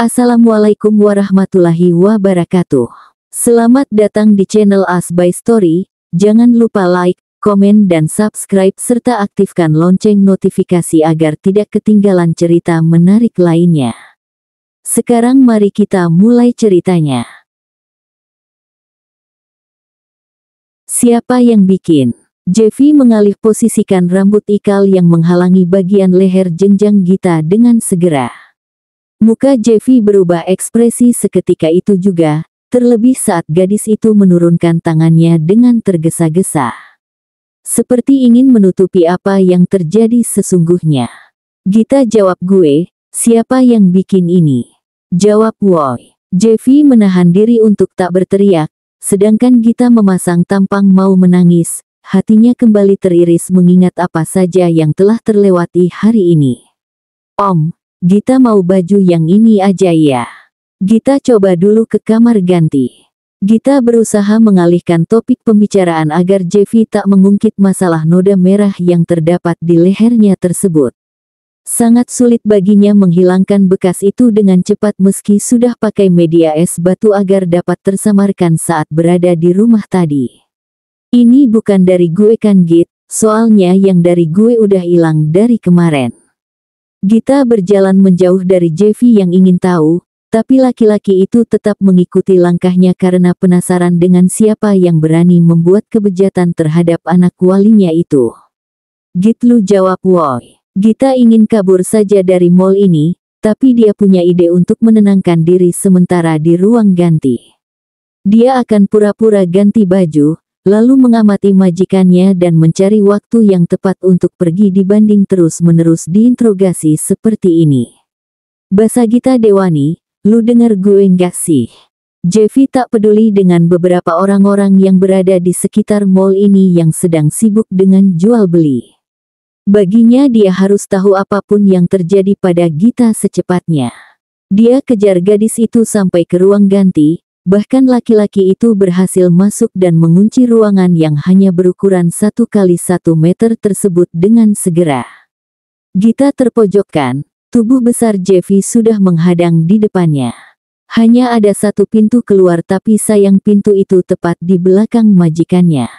Assalamualaikum warahmatullahi wabarakatuh. Selamat datang di channel As by Story. Jangan lupa like, komen dan subscribe serta aktifkan lonceng notifikasi agar tidak ketinggalan cerita menarik lainnya. Sekarang mari kita mulai ceritanya. Siapa yang bikin? Jeffy mengalih posisikan rambut ikal yang menghalangi bagian leher jenjang Gita dengan segera. Muka Jeffy berubah ekspresi seketika itu juga, terlebih saat gadis itu menurunkan tangannya dengan tergesa-gesa. Seperti ingin menutupi apa yang terjadi sesungguhnya. Gita jawab, gue, siapa yang bikin ini? Jawab Woi. Jeffy menahan diri untuk tak berteriak, sedangkan Gita memasang tampang mau menangis, hatinya kembali teriris mengingat apa saja yang telah terlewati hari ini. Om, Gita mau baju yang ini aja ya. Gita coba dulu ke kamar ganti. Gita berusaha mengalihkan topik pembicaraan agar Jeffy tak mengungkit masalah noda merah yang terdapat di lehernya tersebut. Sangat sulit baginya menghilangkan bekas itu dengan cepat meski sudah pakai media es batu agar dapat tersamarkan saat berada di rumah tadi. Ini bukan dari gue kan Git, soalnya yang dari gue udah hilang dari kemarin. Gita berjalan menjauh dari Jeffy yang ingin tahu, tapi laki-laki itu tetap mengikuti langkahnya karena penasaran dengan siapa yang berani membuat kebejatan terhadap anak walinya itu. Git, lu jawab Woi. Gita ingin kabur saja dari mall ini, tapi dia punya ide untuk menenangkan diri sementara di ruang ganti. Dia akan pura-pura ganti baju, lalu mengamati majikannya dan mencari waktu yang tepat untuk pergi dibanding terus-menerus diinterogasi seperti ini. Basa Gita Dewani, lu denger gue nggak sih? Jeffy tak peduli dengan beberapa orang-orang yang berada di sekitar mall ini yang sedang sibuk dengan jual beli. Baginya dia harus tahu apapun yang terjadi pada Gita secepatnya. Dia kejar gadis itu sampai ke ruang ganti. Bahkan laki-laki itu berhasil masuk dan mengunci ruangan yang hanya berukuran 1 kali 1 meter tersebut dengan segera. Gita terpojokkan, tubuh besar Jeffy sudah menghadang di depannya. Hanya ada satu pintu keluar tapi sayang pintu itu tepat di belakang majikannya.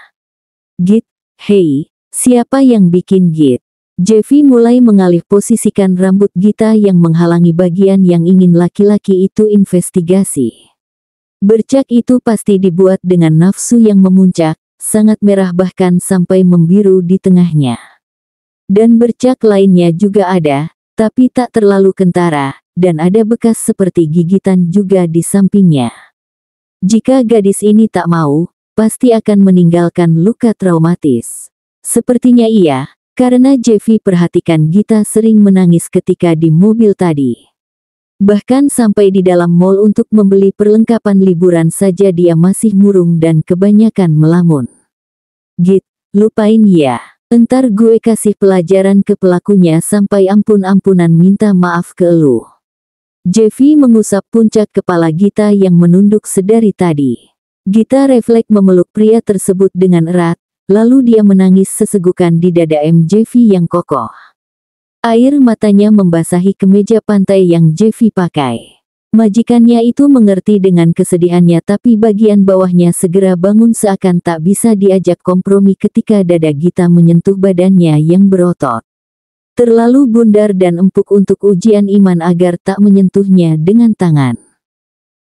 Git, hei, siapa yang bikin Git? Jeffy mulai mengalih posisikan rambut Gita yang menghalangi bagian yang ingin laki-laki itu investigasi. Bercak itu pasti dibuat dengan nafsu yang memuncak, sangat merah bahkan sampai membiru di tengahnya. Dan bercak lainnya juga ada, tapi tak terlalu kentara, dan ada bekas seperti gigitan juga di sampingnya. Jika gadis ini tak mau, pasti akan meninggalkan luka traumatis. Sepertinya iya, karena Jeffy perhatikan Gita sering menangis ketika di mobil tadi. Bahkan sampai di dalam mall untuk membeli perlengkapan liburan saja dia masih murung dan kebanyakan melamun. Git, lupain ya. Entar gue kasih pelajaran ke pelakunya sampai ampun-ampunan minta maaf ke elu. Jeffy mengusap puncak kepala Gita yang menunduk sedari tadi. Gita refleks memeluk pria tersebut dengan erat, lalu dia menangis sesegukan di dada Jeffy yang kokoh. Air matanya membasahi kemeja pantai yang Jeffy pakai. Majikannya itu mengerti dengan kesedihannya tapi bagian bawahnya segera bangun seakan tak bisa diajak kompromi ketika dada Gita menyentuh badannya yang berotot. Terlalu bundar dan empuk untuk ujian iman agar tak menyentuhnya dengan tangan.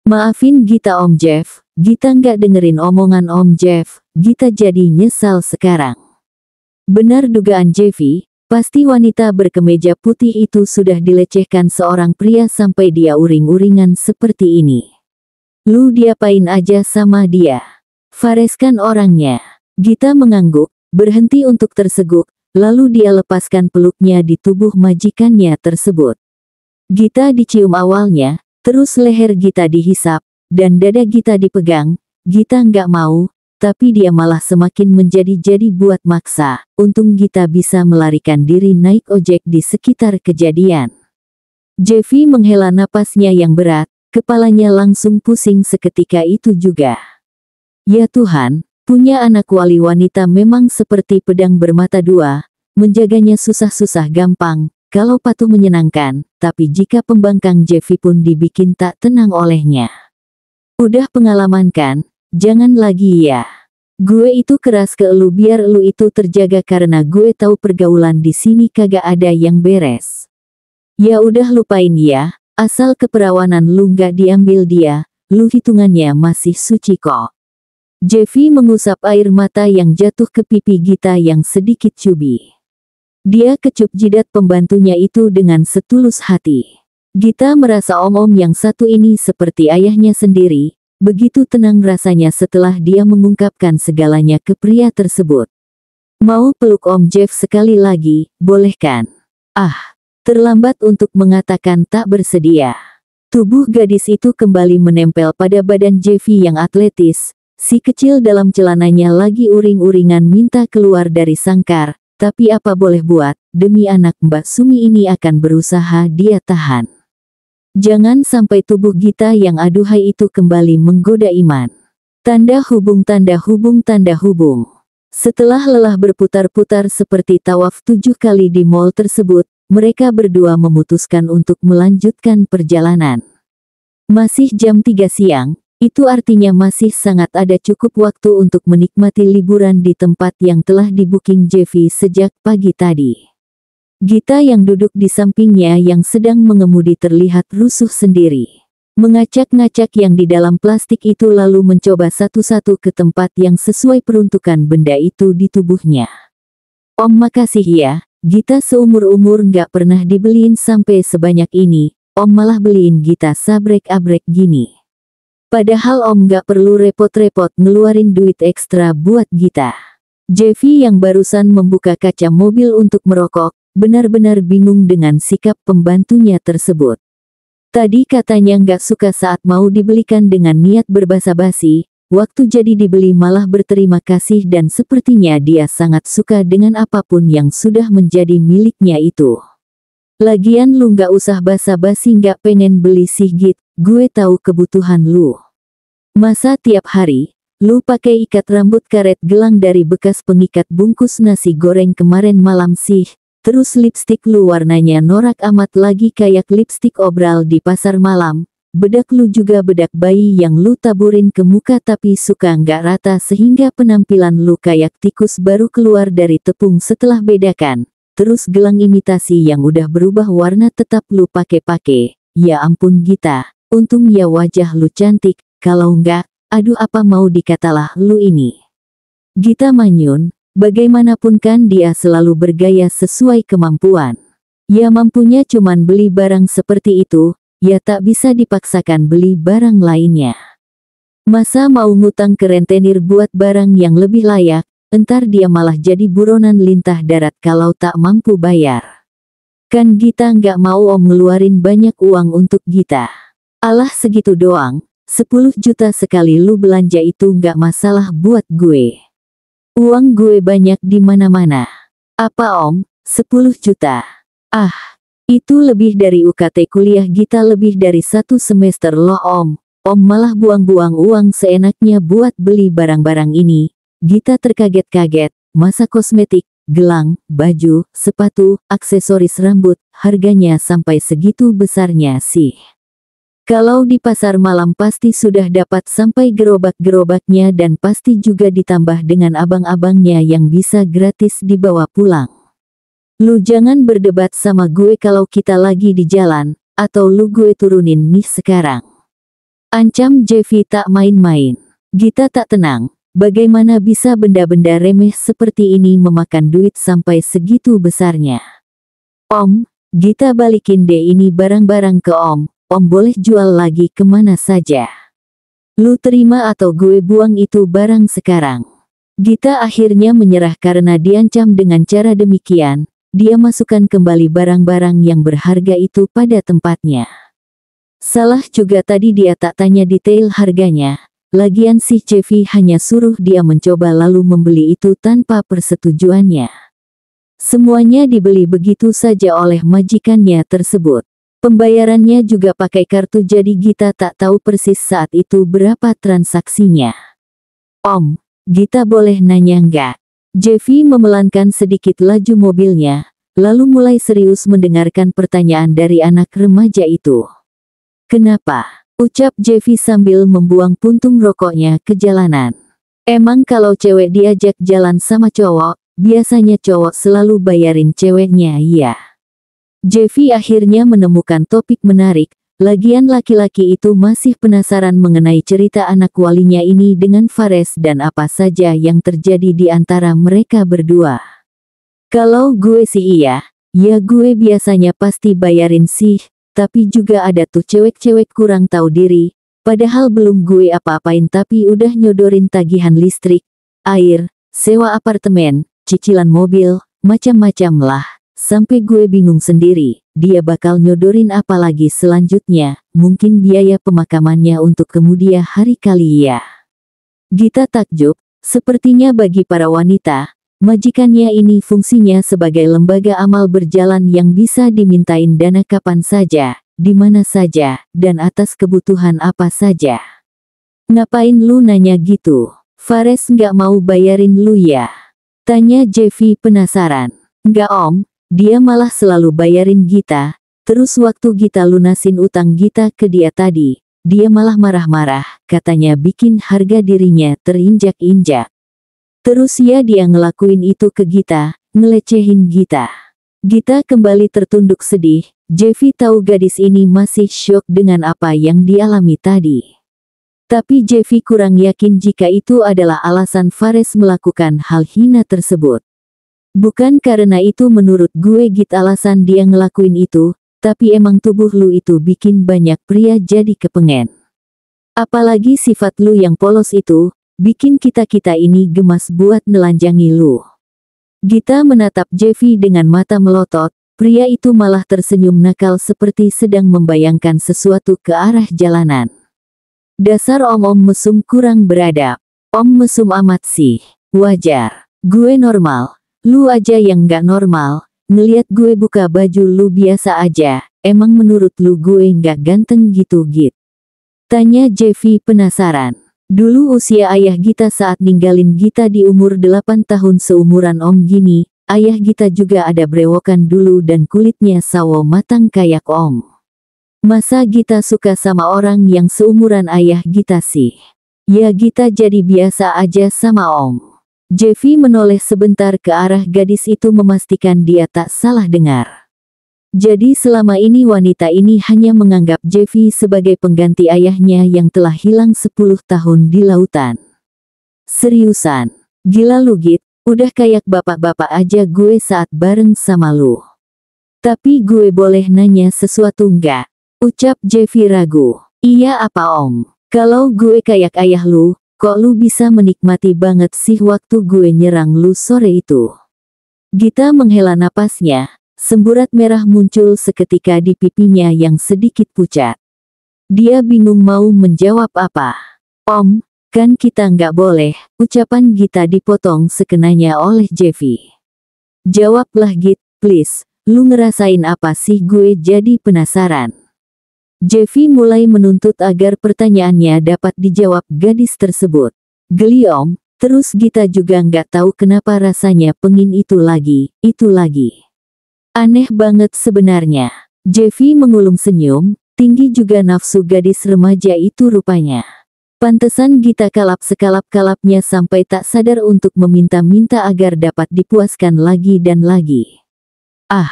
Maafin Gita Om Jeff, Gita nggak dengerin omongan Om Jeff, Gita jadi nyesal sekarang. Benar dugaan Jeffy. Pasti wanita berkemeja putih itu sudah dilecehkan seorang pria sampai dia uring-uringan seperti ini. Lu diapain aja sama dia? Fareskan orangnya. Gita mengangguk, berhenti untuk terseguk, lalu dia lepaskan peluknya di tubuh majikannya tersebut. Gita dicium awalnya, terus leher Gita dihisap, dan dada Gita dipegang. Gita nggak mau. Tapi dia malah semakin menjadi-jadi buat maksa. Untung Gita bisa melarikan diri naik ojek di sekitar kejadian. Jeffy menghela napasnya yang berat, kepalanya langsung pusing seketika itu juga. Ya Tuhan, punya anak wali wanita memang seperti pedang bermata dua, menjaganya susah-susah gampang, kalau patuh menyenangkan, tapi jika pembangkang Jeffy pun dibikin tak tenang olehnya. Udah pengalaman kan? Jangan lagi ya. Gue itu keras ke elu biar elu itu terjaga karena gue tahu pergaulan di sini kagak ada yang beres. Ya udah lupain ya, asal keperawanan lu nggak diambil dia, lu hitungannya masih suci kok. Jeffy mengusap air mata yang jatuh ke pipi Gita yang sedikit cubi. Dia kecup jidat pembantunya itu dengan setulus hati. Gita merasa om-om yang satu ini seperti ayahnya sendiri. Begitu tenang rasanya setelah dia mengungkapkan segalanya ke pria tersebut. Mau peluk Om Jeff sekali lagi, boleh kan? Ah, terlambat untuk mengatakan tak bersedia. Tubuh gadis itu kembali menempel pada badan Jeffy yang atletis. Si kecil dalam celananya lagi uring-uringan minta keluar dari sangkar. Tapi apa boleh buat, demi anak Mbak Sumi ini akan berusaha dia tahan. Jangan sampai tubuh Gita yang aduhai itu kembali menggoda iman. Tanda hubung tanda hubung tanda hubung. Setelah lelah berputar-putar seperti tawaf 7 kali di mall tersebut, mereka berdua memutuskan untuk melanjutkan perjalanan. Masih jam 3 siang, itu artinya masih sangat ada cukup waktu untuk menikmati liburan di tempat yang telah di-booking Jeffy sejak pagi tadi. Gita yang duduk di sampingnya yang sedang mengemudi terlihat rusuh sendiri. Mengacak-ngacak yang di dalam plastik itu lalu mencoba satu-satu ke tempat yang sesuai peruntukan benda itu di tubuhnya. Om makasih ya, Gita seumur-umur nggak pernah dibeliin sampai sebanyak ini, Om malah beliin Gita sabrek-abrek gini. Padahal Om nggak perlu repot-repot ngeluarin duit ekstra buat Gita. Jeffy yang barusan membuka kaca mobil untuk merokok, benar-benar bingung dengan sikap pembantunya tersebut. Tadi katanya nggak suka saat mau dibelikan dengan niat berbasa-basi, waktu jadi dibeli malah berterima kasih dan sepertinya dia sangat suka dengan apapun yang sudah menjadi miliknya itu. Lagian lu nggak usah basa-basi nggak pengen beli sih Git, gue tahu kebutuhan lu. Masa tiap hari, lu pakai ikat rambut karet gelang dari bekas pengikat bungkus nasi goreng kemarin malam sih? Terus lipstik lu warnanya norak amat lagi kayak lipstik obral di pasar malam. Bedak lu juga bedak bayi yang lu taburin ke muka tapi suka nggak rata sehingga penampilan lu kayak tikus baru keluar dari tepung setelah bedakan. Terus gelang imitasi yang udah berubah warna tetap lu pake-pake. Ya ampun Gita, untung ya wajah lu cantik, kalau nggak, aduh apa mau dikatalah lu ini. Gita manyun. Bagaimanapun kan dia selalu bergaya sesuai kemampuan. Ya mampunya cuman beli barang seperti itu, ya tak bisa dipaksakan beli barang lainnya. Masa mau ngutang ke rentenir buat barang yang lebih layak, entar dia malah jadi buronan lintah darat kalau tak mampu bayar. Kan Gita nggak mau Om ngeluarin banyak uang untuk Gita. Alah segitu doang, 10 juta sekali lu belanja itu nggak masalah buat gue. Uang gue banyak di mana-mana. Apa Om? 10 juta. Ah, itu lebih dari UKT kuliah Gita lebih dari 1 semester loh Om. Om malah buang-buang uang seenaknya buat beli barang-barang ini. Gita terkaget-kaget, masa kosmetik, gelang, baju, sepatu, aksesoris rambut, harganya sampai segitu besarnya sih. Kalau di pasar malam pasti sudah dapat sampai gerobak-gerobaknya dan pasti juga ditambah dengan abang-abangnya yang bisa gratis dibawa pulang. Lu jangan berdebat sama gue kalau kita lagi di jalan, atau lu gue turunin nih sekarang. Ancam Jeffy tak main-main. Gita tak tenang, bagaimana bisa benda-benda remeh seperti ini memakan duit sampai segitu besarnya. Om, Gita balikin deh ini barang-barang ke Om. Om boleh jual lagi kemana saja. Lu terima atau gue buang itu barang sekarang. Gita akhirnya menyerah karena diancam dengan cara demikian. Dia masukkan kembali barang-barang yang berharga itu pada tempatnya. Salah juga tadi dia tak tanya detail harganya. Lagian si Jeffy hanya suruh dia mencoba lalu membeli itu tanpa persetujuannya. Semuanya dibeli begitu saja oleh majikannya tersebut. Pembayarannya juga pakai kartu jadi Gita tak tahu persis saat itu berapa transaksinya. Om, Gita boleh nanya nggak? Jeffy memelankan sedikit laju mobilnya, lalu mulai serius mendengarkan pertanyaan dari anak remaja itu. "Kenapa?" ucap Jeffy sambil membuang puntung rokoknya ke jalanan. "Emang kalau cewek diajak jalan sama cowok, biasanya cowok selalu bayarin ceweknya, iya?" Jeffy akhirnya menemukan topik menarik. Lagian laki-laki itu masih penasaran mengenai cerita anak walinya ini dengan Fares dan apa saja yang terjadi di antara mereka berdua. "Kalau gue sih iya, ya gue biasanya pasti bayarin sih, tapi juga ada tuh cewek-cewek kurang tahu diri, padahal belum gue apa-apain tapi udah nyodorin tagihan listrik, air, sewa apartemen, cicilan mobil, macam-macam lah. Sampai gue bingung sendiri, dia bakal nyodorin apa lagi selanjutnya, mungkin biaya pemakamannya untuk kemudian hari kali ya." Gita takjub, sepertinya bagi para wanita, majikannya ini fungsinya sebagai lembaga amal berjalan yang bisa dimintain dana kapan saja, di mana saja, dan atas kebutuhan apa saja. "Ngapain lu nanya gitu? Fares nggak mau bayarin lu ya?" tanya Jeffy penasaran. "Nggak om. Dia malah selalu bayarin Gita, terus waktu Gita lunasin utang Gita ke dia tadi, dia malah marah-marah, katanya bikin harga dirinya terinjak-injak. Terus ya dia ngelakuin itu ke Gita, ngelecehin Gita." Gita kembali tertunduk sedih. Jeffy tahu gadis ini masih syok dengan apa yang dialami tadi. Tapi Jeffy kurang yakin jika itu adalah alasan Fares melakukan hal hina tersebut. "Bukan karena itu menurut gue Git alasan dia ngelakuin itu, tapi emang tubuh lu itu bikin banyak pria jadi kepengen. Apalagi sifat lu yang polos itu, bikin kita-kita ini gemas buat nelanjangi lu." Gita menatap Jeffy dengan mata melotot, pria itu malah tersenyum nakal seperti sedang membayangkan sesuatu ke arah jalanan. "Dasar om-om mesum kurang beradab. Om mesum amat sih. Wajar. Gue normal. Lu aja yang gak normal, ngeliat gue buka baju lu biasa aja, emang menurut lu gue gak ganteng gitu Git?" tanya Jeffy penasaran. Dulu usia ayah Gita saat ninggalin Gita di umur 8 tahun seumuran om gini, ayah Gita juga ada brewokan dulu dan kulitnya sawo matang kayak om. Masa Gita suka sama orang yang seumuran ayah Gita sih? Ya Gita jadi biasa aja sama om. Jeffy menoleh sebentar ke arah gadis itu memastikan dia tak salah dengar. Jadi selama ini wanita ini hanya menganggap Jeffy sebagai pengganti ayahnya yang telah hilang 10 tahun di lautan. "Seriusan? Gila lu Git, udah kayak bapak-bapak aja gue saat bareng sama lu. Tapi gue boleh nanya sesuatu nggak?" ucap Jeffy ragu. "Iya apa om? Kalau gue kayak ayah lu, kok lu bisa menikmati banget sih waktu gue nyerang lu sore itu?" Gita menghela napasnya, semburat merah muncul seketika di pipinya yang sedikit pucat. Dia bingung mau menjawab apa. "Om, kan kita nggak boleh," ucapan Gita dipotong sekenanya oleh Jeffy. "Jawablah Git, please, lu ngerasain apa sih gue jadi penasaran." Jeffy mulai menuntut agar pertanyaannya dapat dijawab gadis tersebut. "Geli om." Terus Gita juga nggak tahu kenapa rasanya pengin itu lagi. Aneh banget sebenarnya. Jeffy mengulum senyum, tinggi juga nafsu gadis remaja itu rupanya. Pantesan Gita kalap sekalap-kalapnya sampai tak sadar untuk meminta-minta agar dapat dipuaskan lagi dan lagi. Ah.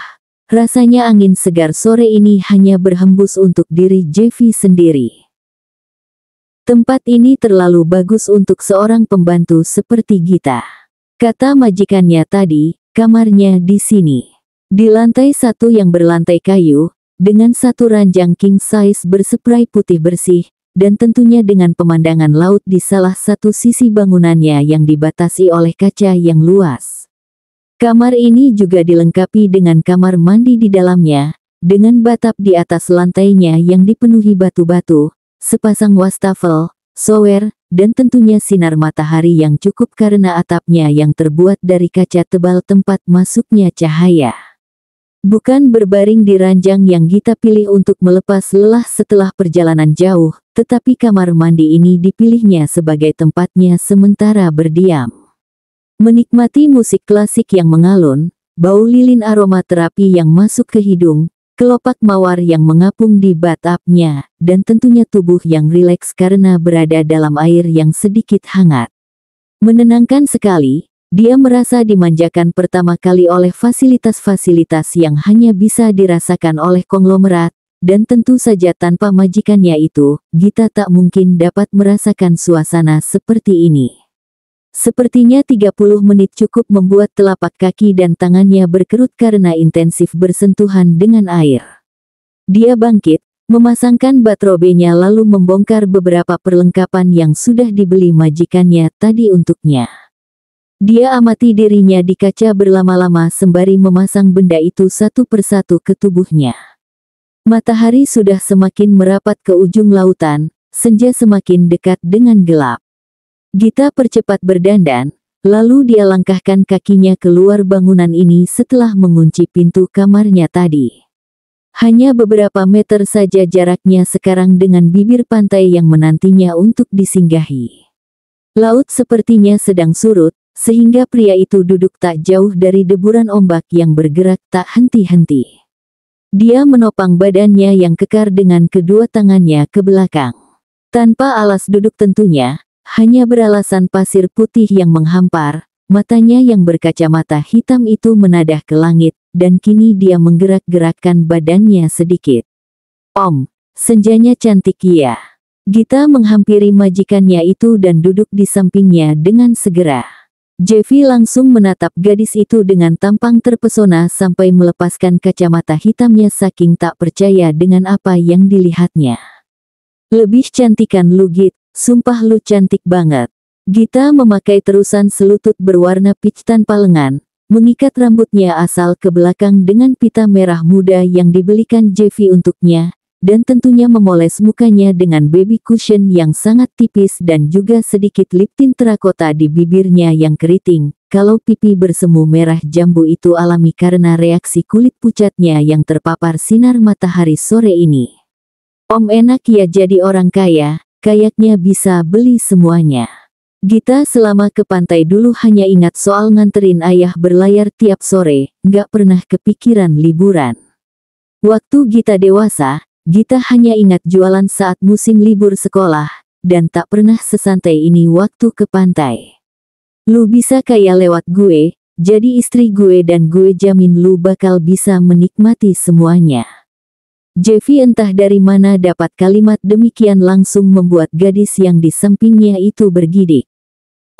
Rasanya angin segar sore ini hanya berhembus untuk diri Jeffy sendiri. Tempat ini terlalu bagus untuk seorang pembantu seperti Gita. Kata majikannya tadi, kamarnya di sini. Di lantai 1 yang berlantai kayu, dengan satu ranjang king size berseprai putih bersih, dan tentunya dengan pemandangan laut di salah satu sisi bangunannya yang dibatasi oleh kaca yang luas. Kamar ini juga dilengkapi dengan kamar mandi di dalamnya, dengan batap di atas lantainya yang dipenuhi batu-batu, sepasang wastafel, shower, dan tentunya sinar matahari yang cukup karena atapnya yang terbuat dari kaca tebal tempat masuknya cahaya. Bukan berbaring di ranjang yang Gita pilih untuk melepas lelah setelah perjalanan jauh, tetapi kamar mandi ini dipilihnya sebagai tempatnya sementara berdiam. Menikmati musik klasik yang mengalun, bau lilin aromaterapi yang masuk ke hidung, kelopak mawar yang mengapung di bathtubnya, dan tentunya tubuh yang rileks karena berada dalam air yang sedikit hangat. Menenangkan sekali, dia merasa dimanjakan pertama kali oleh fasilitas-fasilitas yang hanya bisa dirasakan oleh konglomerat, dan tentu saja tanpa majikannya itu, Gita tak mungkin dapat merasakan suasana seperti ini. Sepertinya 30 menit cukup membuat telapak kaki dan tangannya berkerut karena intensif bersentuhan dengan air. Dia bangkit, memasangkan baterobenya lalu membongkar beberapa perlengkapan yang sudah dibeli majikannya tadi untuknya. Dia amati dirinya di kaca berlama-lama sembari memasang benda itu satu persatu ke tubuhnya. Matahari sudah semakin merapat ke ujung lautan, senja semakin dekat dengan gelap. Gita percepat berdandan, lalu dia langkahkan kakinya keluar bangunan ini setelah mengunci pintu kamarnya tadi. Hanya beberapa meter saja jaraknya sekarang dengan bibir pantai yang menantinya untuk disinggahi. Laut sepertinya sedang surut, sehingga pria itu duduk tak jauh dari deburan ombak yang bergerak tak henti-henti. Dia menopang badannya yang kekar dengan kedua tangannya ke belakang. Tanpa alas duduk tentunya, hanya beralasan pasir putih yang menghampar, matanya yang berkacamata hitam itu menadah ke langit, dan kini dia menggerak-gerakkan badannya sedikit. Om, senjanya cantik ya. Gita menghampiri majikannya itu dan duduk di sampingnya dengan segera. Jeffy langsung menatap gadis itu dengan tampang terpesona sampai melepaskan kacamata hitamnya saking tak percaya dengan apa yang dilihatnya. Lebih cantikan lu Git, sumpah lu cantik banget. Gita memakai terusan selutut berwarna peach tanpa lengan, mengikat rambutnya asal ke belakang dengan pita merah muda yang dibelikan Jeffy untuknya, dan tentunya memoles mukanya dengan baby cushion yang sangat tipis dan juga sedikit lip tint terakota di bibirnya yang keriting. Kalau pipi bersemu merah jambu itu alami karena reaksi kulit pucatnya yang terpapar sinar matahari sore ini. Om enak ya jadi orang kaya, kayaknya bisa beli semuanya. Gita selama ke pantai dulu hanya ingat soal nganterin ayah berlayar tiap sore, nggak pernah kepikiran liburan. Waktu Gita dewasa, Gita hanya ingat jualan saat musim libur sekolah, dan tak pernah sesantai ini waktu ke pantai. Lu bisa kaya lewat gue, jadi istri gue dan gue jamin lu bakal bisa menikmati semuanya. Jeffy entah dari mana dapat kalimat demikian langsung membuat gadis yang di sampingnya itu bergidik.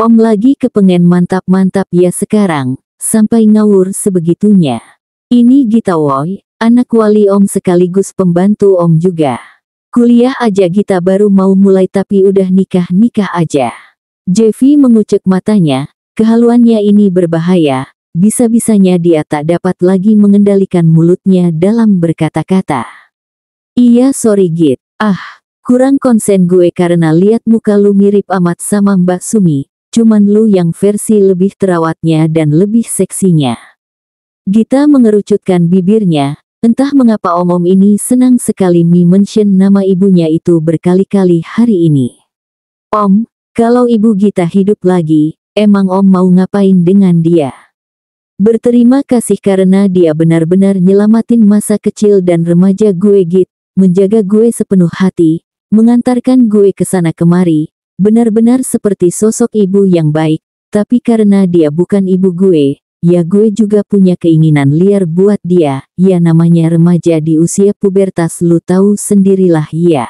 Om lagi kepengen mantap-mantap ya sekarang, sampai ngawur sebegitunya. Ini Gita woy. Anak wali om sekaligus pembantu om juga. Kuliah aja Gita baru mau mulai tapi udah nikah aja. Jeffy mengucek matanya, kehaluannya ini berbahaya, bisa-bisanya dia tak dapat lagi mengendalikan mulutnya dalam berkata-kata. Iya sorry Git, kurang konsen gue karena lihat muka lu mirip amat sama Mbak Sumi, cuman lu yang versi lebih terawatnya dan lebih seksinya. Gita mengerucutkan bibirnya. Entah mengapa om-om ini senang sekali mention nama ibunya itu berkali-kali hari ini. Om, kalau ibu Gita hidup lagi, emang om mau ngapain dengan dia? Berterima kasih karena dia benar-benar nyelamatin masa kecil dan remaja gue Git, menjaga gue sepenuh hati, mengantarkan gue ke sana kemari, benar-benar seperti sosok ibu yang baik, tapi karena dia bukan ibu gue, ya gue juga punya keinginan liar buat dia, ya namanya remaja di usia pubertas lu tahu sendirilah ya.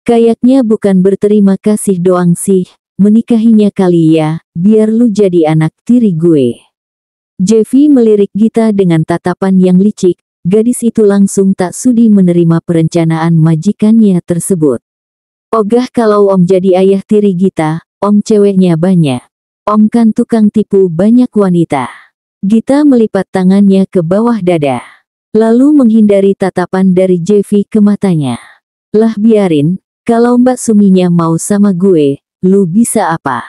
Kayaknya bukan berterima kasih doang sih, menikahinya kali ya, biar lu jadi anak tiri gue. Jeffy melirik Gita dengan tatapan yang licik, gadis itu langsung tak sudi menerima perencanaan majikannya tersebut. Ogah kalau om jadi ayah tiri Gita, om ceweknya banyak. Om kan tukang tipu banyak wanita. Gita melipat tangannya ke bawah dada. Lalu menghindari tatapan dari Jeffy ke matanya. Lah biarin, kalau Mbak Suminya mau sama gue, lu bisa apa?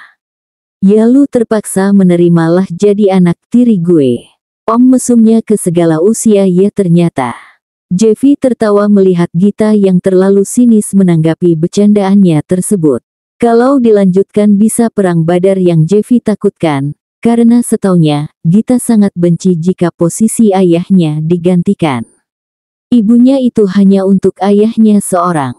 Ya lu terpaksa menerimalah jadi anak tiri gue. Om mesumnya ke segala usia ya ternyata. Jeffy tertawa melihat Gita yang terlalu sinis menanggapi bercandaannya tersebut. Kalau dilanjutkan bisa perang Badar yang Jeffy takutkan, karena setaunya, Gita sangat benci jika posisi ayahnya digantikan. Ibunya itu hanya untuk ayahnya seorang.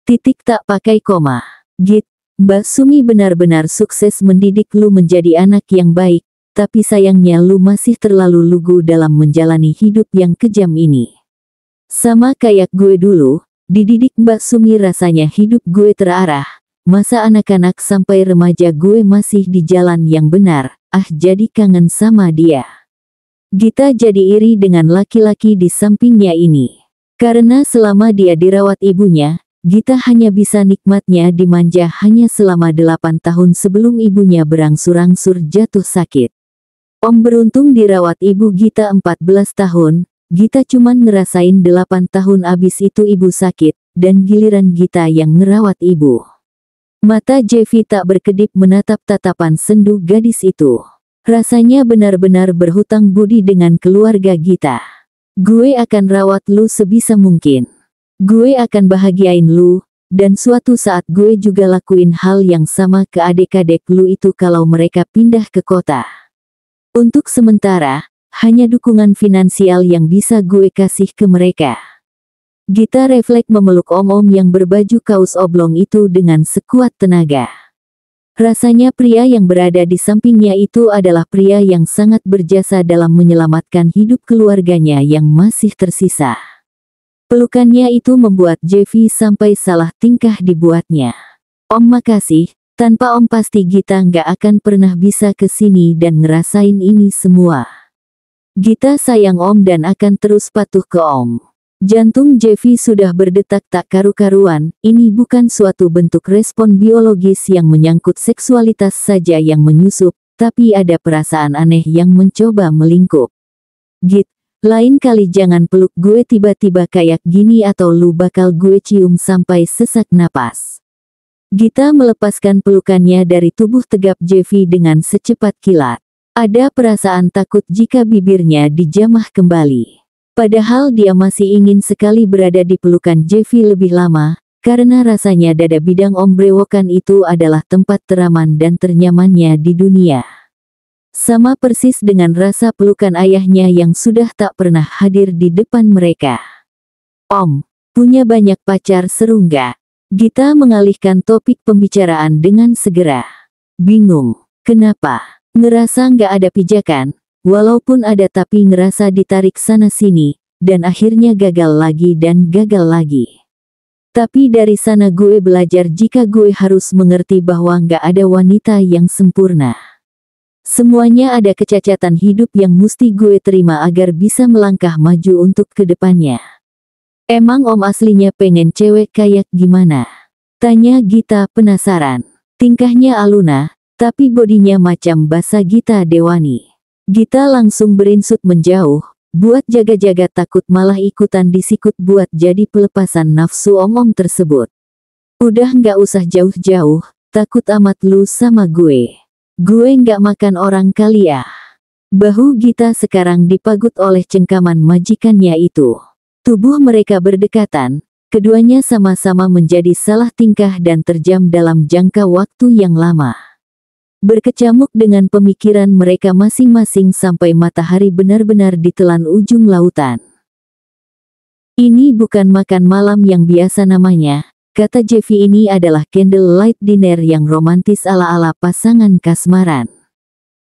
Titik tak pakai koma. Git, Mbak Sumi benar-benar sukses mendidik lu menjadi anak yang baik, tapi sayangnya lu masih terlalu lugu dalam menjalani hidup yang kejam ini. Sama kayak gue dulu, dididik Mbak Sumi rasanya hidup gue terarah, masa anak-anak sampai remaja gue masih di jalan yang benar, jadi kangen sama dia. Gita jadi iri dengan laki-laki di sampingnya ini. Karena selama dia dirawat ibunya, Gita hanya bisa nikmatnya dimanja hanya selama 8 tahun sebelum ibunya berangsur-angsur jatuh sakit. Om beruntung dirawat ibu Gita 14 tahun, Gita cuman ngerasain 8 tahun abis itu ibu sakit, dan giliran Gita yang ngerawat ibu. Mata Jeffy tak berkedip menatap tatapan sendu gadis itu. Rasanya benar-benar berhutang budi dengan keluarga Gita. Gue akan rawat lu sebisa mungkin. Gue akan bahagiain lu, dan suatu saat gue juga lakuin hal yang sama ke adik-adik lu itu kalau mereka pindah ke kota. Untuk sementara, hanya dukungan finansial yang bisa gue kasih ke mereka. Gita refleks memeluk om-om yang berbaju kaos oblong itu dengan sekuat tenaga. Rasanya pria yang berada di sampingnya itu adalah pria yang sangat berjasa dalam menyelamatkan hidup keluarganya yang masih tersisa. Pelukannya itu membuat Jeffy sampai salah tingkah dibuatnya. Om makasih, tanpa om pasti Gita nggak akan pernah bisa ke sini dan ngerasain ini semua. Gita sayang om dan akan terus patuh ke om. Jantung Jeffy sudah berdetak tak karu-karuan, ini bukan suatu bentuk respon biologis yang menyangkut seksualitas saja yang menyusup, tapi ada perasaan aneh yang mencoba melingkup. Git, lain kali jangan peluk gue tiba-tiba kayak gini atau lu bakal gue cium sampai sesak napas. Gita melepaskan pelukannya dari tubuh tegap Jeffy dengan secepat kilat. Ada perasaan takut jika bibirnya dijamah kembali. Padahal dia masih ingin sekali berada di pelukan Jeffy lebih lama, karena rasanya dada bidang om brewokan itu adalah tempat teraman dan ternyamannya di dunia. Sama persis dengan rasa pelukan ayahnya yang sudah tak pernah hadir di depan mereka. Om, punya banyak pacar seru nggak? Gita mengalihkan topik pembicaraan dengan segera. Bingung, kenapa? Ngerasa nggak ada pijakan? Walaupun ada tapi ngerasa ditarik sana-sini, dan akhirnya gagal lagi dan gagal lagi. Tapi dari sana gue belajar jika gue harus mengerti bahwa nggak ada wanita yang sempurna. Semuanya ada kecacatan hidup yang mesti gue terima agar bisa melangkah maju untuk kedepannya. Emang om aslinya pengen cewek kayak gimana? Tanya Gita penasaran. Tingkahnya aluna, tapi bodinya macam basa Gita Dewani. Gita langsung berinsut menjauh, buat jaga-jaga takut malah ikutan disikut buat jadi pelepasan nafsu om-om tersebut. Udah nggak usah jauh-jauh, takut amat lu sama gue. Gue nggak makan orang kali ya. Bahu Gita sekarang dipagut oleh cengkaman majikannya itu. Tubuh mereka berdekatan, keduanya sama-sama menjadi salah tingkah dan terjam dalam jangka waktu yang lama. Berkecamuk dengan pemikiran mereka masing-masing sampai matahari benar-benar ditelan ujung lautan. Ini bukan makan malam yang biasa namanya, kata Jeffy, ini adalah candlelight dinner yang romantis ala-ala pasangan kasmaran.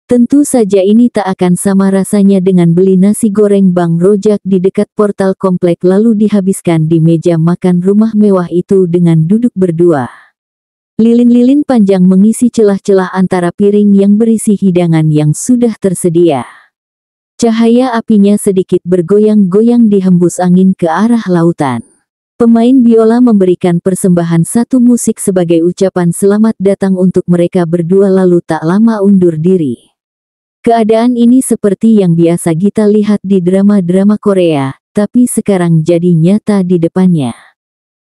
Tentu saja ini tak akan sama rasanya dengan beli nasi goreng Bang Rojak di dekat portal komplek lalu dihabiskan di meja makan rumah mewah itu dengan duduk berdua. Lilin-lilin panjang mengisi celah-celah antara piring yang berisi hidangan yang sudah tersedia. Cahaya apinya sedikit bergoyang-goyang dihembus angin ke arah lautan. Pemain biola memberikan persembahan satu musik sebagai ucapan selamat datang untuk mereka berdua lalu tak lama undur diri. Keadaan ini seperti yang biasa Gita lihat di drama-drama Korea, tapi sekarang jadi nyata di depannya.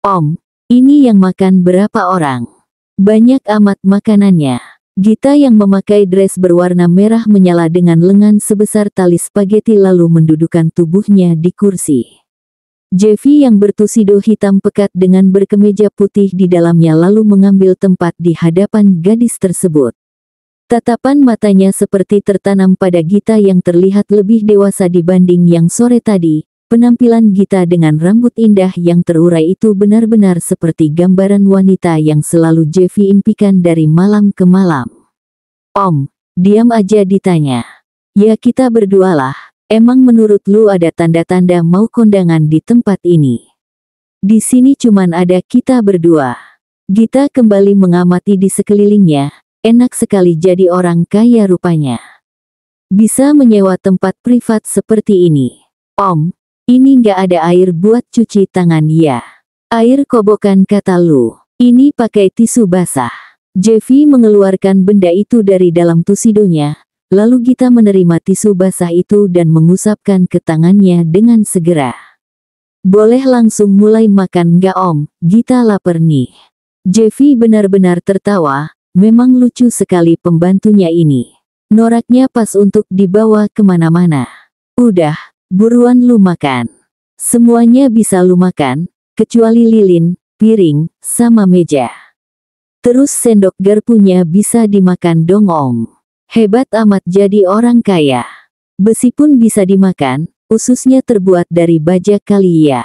Om, ini yang makan berapa orang? Banyak amat makanannya. Gita yang memakai dress berwarna merah menyala dengan lengan sebesar tali spaghetti lalu mendudukkan tubuhnya di kursi. Jeffy yang bertusido hitam pekat dengan berkemeja putih di dalamnya lalu mengambil tempat di hadapan gadis tersebut. Tatapan matanya seperti tertanam pada Gita yang terlihat lebih dewasa dibanding yang sore tadi. Penampilan Gita dengan rambut indah yang terurai itu benar-benar seperti gambaran wanita yang selalu Jeffy impikan dari malam ke malam. Om, diam aja, ditanya. Ya kita berdualah, emang menurut lu ada tanda-tanda mau kondangan di tempat ini? Di sini cuman ada kita berdua. Gita kembali mengamati di sekelilingnya, enak sekali jadi orang kaya rupanya. Bisa menyewa tempat privat seperti ini. Om, ini nggak ada air buat cuci tangan ya. Air kobokan kata lu. Ini pakai tisu basah. Jeffy mengeluarkan benda itu dari dalam tusidonya, lalu Gita menerima tisu basah itu dan mengusapkan ke tangannya dengan segera. Boleh langsung mulai makan nggak om? Gita lapar nih. Jeffy benar-benar tertawa, memang lucu sekali pembantunya ini. Noraknya pas untuk dibawa kemana-mana. Udah. Buruan lu makan. Semuanya bisa lu makan, kecuali lilin, piring, sama meja. Terus sendok garpunya bisa dimakan dong om. Hebat amat jadi orang kaya. Besi pun bisa dimakan, ususnya terbuat dari baja kali ya.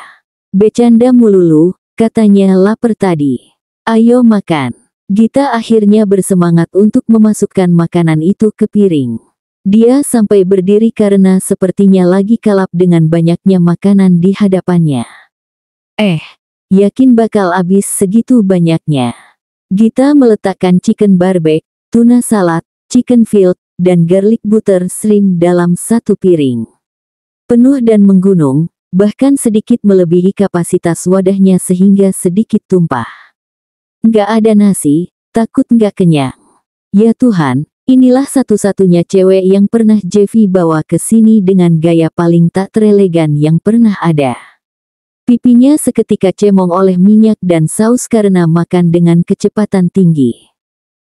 Becanda mululu, katanya lapar tadi. Ayo makan. Gita akhirnya bersemangat untuk memasukkan makanan itu ke piring. Dia sampai berdiri karena sepertinya lagi kalap dengan banyaknya makanan di hadapannya. Yakin bakal habis segitu banyaknya. Gita meletakkan chicken barbecue, tuna salad, chicken fillet, dan garlic butter shrimp dalam satu piring. Penuh dan menggunung, bahkan sedikit melebihi kapasitas wadahnya sehingga sedikit tumpah. Nggak ada nasi, takut nggak kenyang. Ya Tuhan. Inilah satu-satunya cewek yang pernah Jeffy bawa ke sini dengan gaya paling tak terelegan yang pernah ada. Pipinya seketika cemong oleh minyak dan saus karena makan dengan kecepatan tinggi.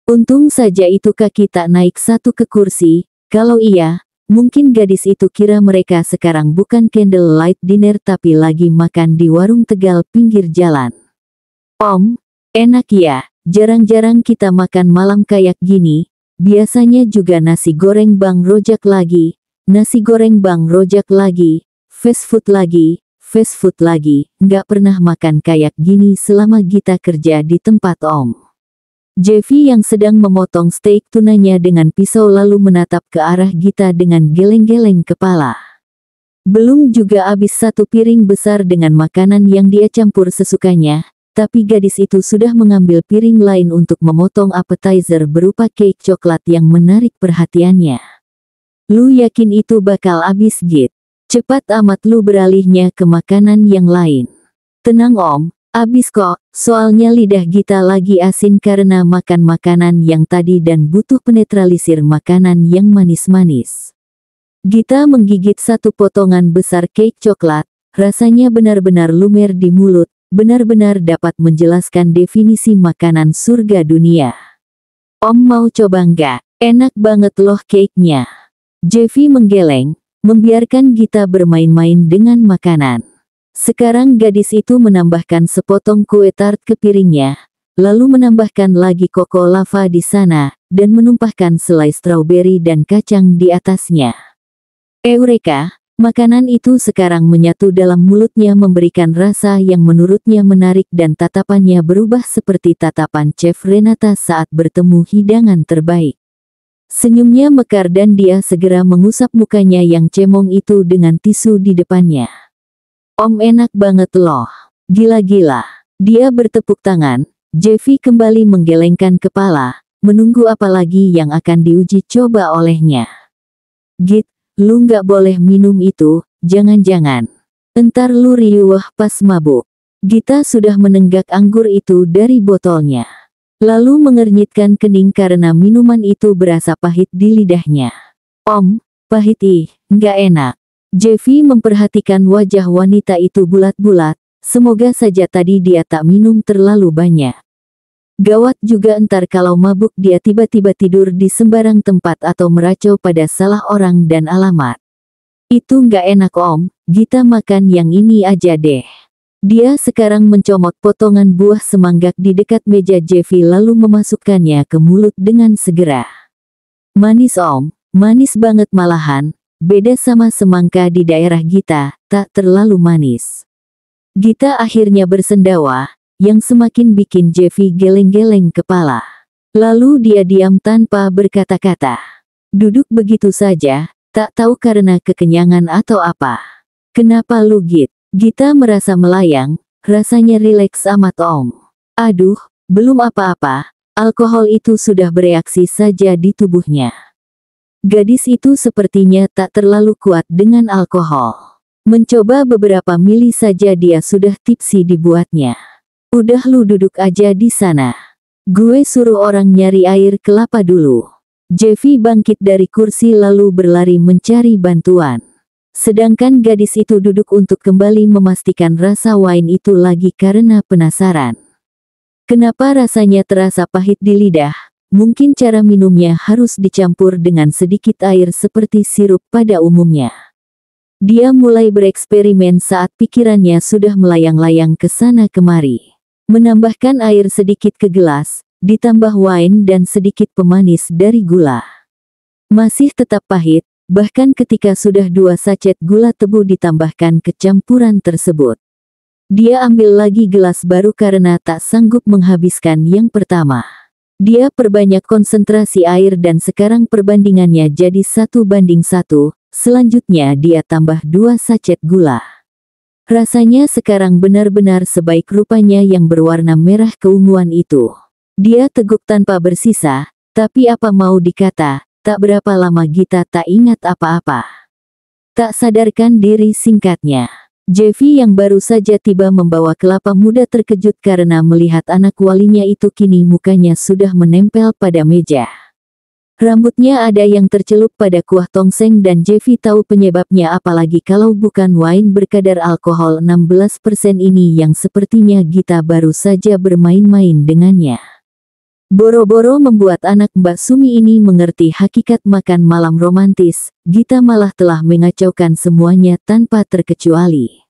Untung saja itu kaki tak naik satu ke kursi, kalau iya, mungkin gadis itu kira mereka sekarang bukan candlelight dinner tapi lagi makan di warung Tegal pinggir jalan. Om, enak ya, jarang-jarang kita makan malam kayak gini. Biasanya juga nasi goreng Bang Rojak lagi, nasi goreng Bang Rojak lagi, fast food lagi, nggak pernah makan kayak gini selama Gita kerja di tempat om. Jeffy yang sedang memotong steak tunanya dengan pisau lalu menatap ke arah Gita dengan geleng-geleng kepala. Belum juga habis satu piring besar dengan makanan yang dia campur sesukanya. Tapi gadis itu sudah mengambil piring lain untuk memotong appetizer berupa cake coklat yang menarik perhatiannya. Lu yakin itu bakal habis Git? Cepat amat lu beralihnya ke makanan yang lain. Tenang om, habis kok, soalnya lidah Gita lagi asin karena makan makanan yang tadi dan butuh penetralisir makanan yang manis-manis. Gita menggigit satu potongan besar cake coklat, rasanya benar-benar lumer di mulut. Benar-benar dapat menjelaskan definisi makanan surga dunia. Om mau coba nggak? Enak banget loh cake-nya. Jeffy menggeleng, membiarkan Gita bermain-main dengan makanan. Sekarang gadis itu menambahkan sepotong kue tart ke piringnya, lalu menambahkan lagi koko lava di sana, dan menumpahkan selai strawberry dan kacang di atasnya. Eureka! Makanan itu sekarang menyatu dalam mulutnya memberikan rasa yang menurutnya menarik dan tatapannya berubah seperti tatapan Chef Renata saat bertemu hidangan terbaik. Senyumnya mekar dan dia segera mengusap mukanya yang cemong itu dengan tisu di depannya. Om enak banget loh. Gila-gila. Dia bertepuk tangan, Jeffy kembali menggelengkan kepala, menunggu apa lagi yang akan diuji coba olehnya. Git. Lu nggak boleh minum itu, jangan-jangan. Entar lu riuh pas mabuk. Gita sudah menenggak anggur itu dari botolnya. Lalu mengernyitkan kening karena minuman itu berasa pahit di lidahnya. Om, pahit nggak enak. Jeffy memperhatikan wajah wanita itu bulat-bulat, semoga saja tadi dia tak minum terlalu banyak. Gawat juga entar kalau mabuk dia tiba-tiba tidur di sembarang tempat atau meracau pada salah orang dan alamat. Itu nggak enak om, Gita makan yang ini aja deh. Dia sekarang mencomot potongan buah semanggak di dekat meja Jeffy lalu memasukkannya ke mulut dengan segera. Manis om, manis banget malahan, beda sama semangka di daerah Gita, tak terlalu manis. Gita akhirnya bersendawa, yang semakin bikin Jeffy geleng-geleng kepala. Lalu dia diam tanpa berkata-kata. Duduk begitu saja, tak tahu karena kekenyangan atau apa. Kenapa lu Git? Gita merasa melayang, rasanya rileks amat om. Aduh, belum apa-apa, alkohol itu sudah bereaksi saja di tubuhnya. Gadis itu sepertinya tak terlalu kuat dengan alkohol. Mencoba beberapa mili saja dia sudah tipsi dibuatnya. Udah lu duduk aja di sana. Gue suruh orang nyari air kelapa dulu. Jeffy bangkit dari kursi lalu berlari mencari bantuan. Sedangkan gadis itu duduk untuk kembali memastikan rasa wine itu lagi karena penasaran. Kenapa rasanya terasa pahit di lidah? Mungkin cara minumnya harus dicampur dengan sedikit air seperti sirup pada umumnya. Dia mulai bereksperimen saat pikirannya sudah melayang-layang ke sana kemari. Menambahkan air sedikit ke gelas, ditambah wine dan sedikit pemanis dari gula. Masih tetap pahit, bahkan ketika sudah 2 sachet gula tebu ditambahkan ke campuran tersebut. Dia ambil lagi gelas baru karena tak sanggup menghabiskan yang pertama. Dia perbanyak konsentrasi air dan sekarang perbandingannya jadi 1:1, selanjutnya dia tambah 2 sachet gula. Rasanya sekarang benar-benar sebaik rupanya yang berwarna merah keunguan itu. Dia teguk tanpa bersisa, tapi apa mau dikata, tak berapa lama Gita tak ingat apa-apa. Tak sadarkan diri singkatnya. Jeffy yang baru saja tiba membawa kelapa muda terkejut karena melihat anak walinya itu kini mukanya sudah menempel pada meja. Rambutnya ada yang tercelup pada kuah tongseng dan Jeffy tahu penyebabnya apalagi kalau bukan wine berkadar alkohol 16% ini yang sepertinya Gita baru saja bermain-main dengannya. Boro-boro membuat anak Mbak Sumi ini mengerti hakikat makan malam romantis, Gita malah telah mengacaukan semuanya tanpa terkecuali.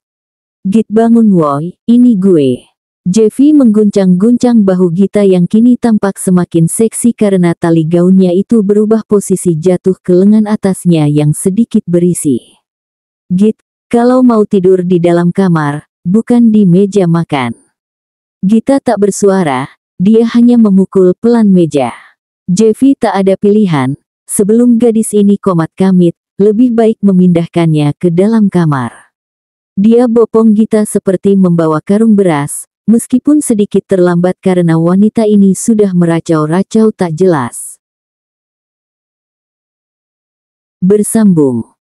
Git bangun woi, ini gue. Jeffy mengguncang-guncang bahu Gita yang kini tampak semakin seksi karena tali gaunnya itu berubah posisi jatuh ke lengan atasnya yang sedikit berisi. Git, kalau mau tidur di dalam kamar, bukan di meja makan. Gita tak bersuara. Dia hanya memukul pelan meja. Jeffy tak ada pilihan, sebelum gadis ini komat kamit, lebih baik memindahkannya ke dalam kamar. Dia bopong Gita seperti membawa karung beras, meskipun sedikit terlambat karena wanita ini sudah meracau-racau tak jelas. Bersambung.